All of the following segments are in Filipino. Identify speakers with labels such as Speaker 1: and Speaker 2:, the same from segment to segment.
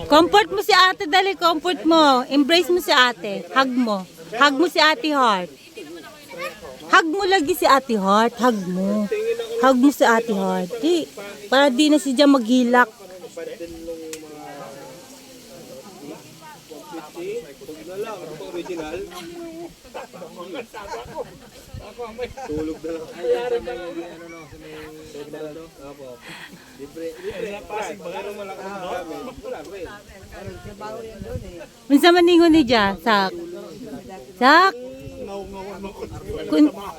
Speaker 1: Comfort mo si ate, dali. Comfort mo. Embrace mo si ate. Hug mo. Hug mo si ate Heart. Hug mo lagi si ate Heart. Hug mo. Hug mo si ate Heart. Di, para di na siya maghilak.
Speaker 2: Original. Tulog na lang. Ayari na lang. Ano no, sa may Ronaldo. Opo. Libre. Pasig ba ano malakas ang kami. Wala ba eh. Trabaho yan doon eh.
Speaker 1: Unsa man ningon ni Dia? Sak. Sak.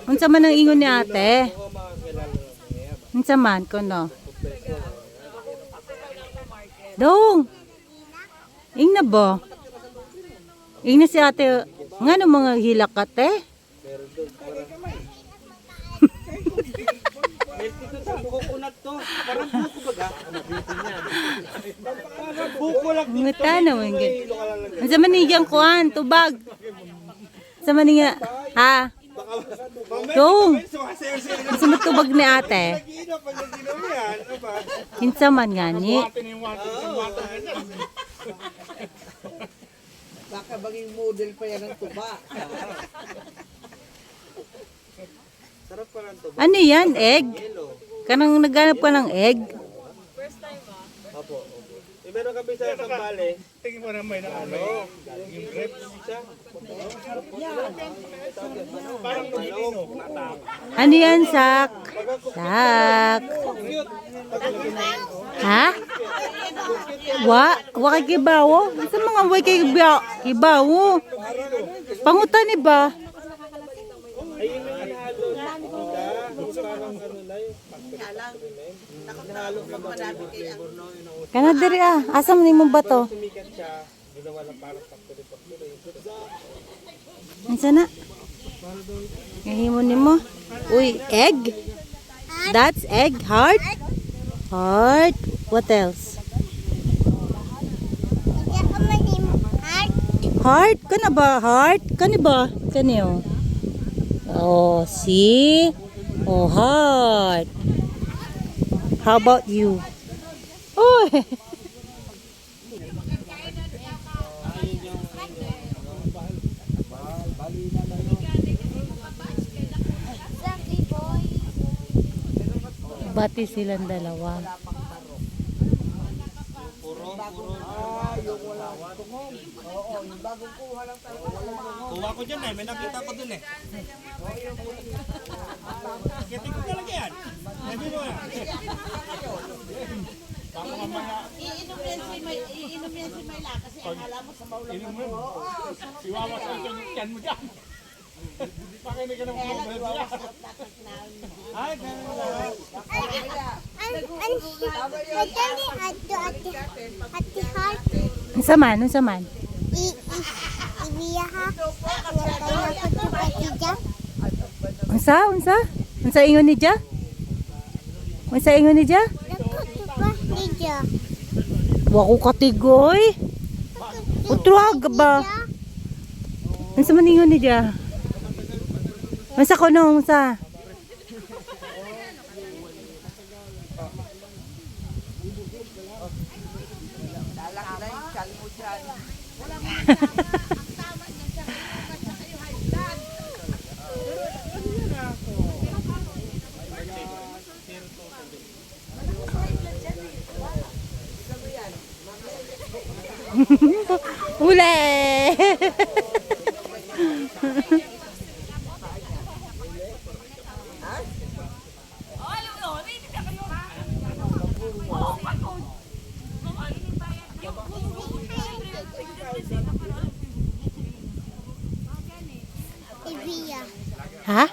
Speaker 1: Unsa man ang ingon ni ate? Unsa man kuno? Dong. Ing na ba? Ing na si ate. Ngano mga hilak ate?
Speaker 2: Coconut to. Parang buko baga. Parang buko lang dito.
Speaker 1: Ngata naman gid. Unsa man ni diyang kuan tubag? Unsa man ni nga? Ha? Dong. Unsa man tubag ni ate? Kinsa man gani?
Speaker 3: Baka maging model pa yan ng tuba.
Speaker 2: Sarap pa lang to.
Speaker 1: Ano yan? Egg? Kanang naghanap ka ng egg?
Speaker 2: Opo. Meron kami sa Sambales.
Speaker 4: Tingin mo naman na ano, yung grapes siya. Parang Pilipino.
Speaker 1: Ano yan, Sak? Sak. Ha? Wa kay kibawo? Sa mga way kay kibawo? Pangutan ni ba?
Speaker 2: Ayun yung hinalo. Parang ano na yun. Hinalo ka ba?
Speaker 1: Kana diri ah. Asa man imong bato?
Speaker 2: Sumikat siya. Ginawa na parang factory.
Speaker 1: Unsa na? Kahimo nimo. Uy, egg? That's egg, heart? Heart. What else? Heart? Kana ba? Heart? Kani ba? Kani oh. Oh, see? Oh, heart. How about you? Oh. Bati silang dalawa.
Speaker 4: Kuha ko dyan eh, may nakita ko dun eh. Kiti ko talaga yan. Hindi mo yan.
Speaker 3: Iinom yan si Mayla kasi akala mo sa maulang
Speaker 4: Inom mo. Iwawa sa ito yung tiyan mo dyan. Hindi pa kayo ka ng problem niya. Ay, ganun lang.
Speaker 1: Unsa man? Unsa man? Unsa? Unsa? Unsa ingon ni Dia? Unsa ingon ni Dia? Wa ko katigoy. Utrag ba? Unsa man ingon ni Dia? Unsa kuno unsa? Ule! Ha?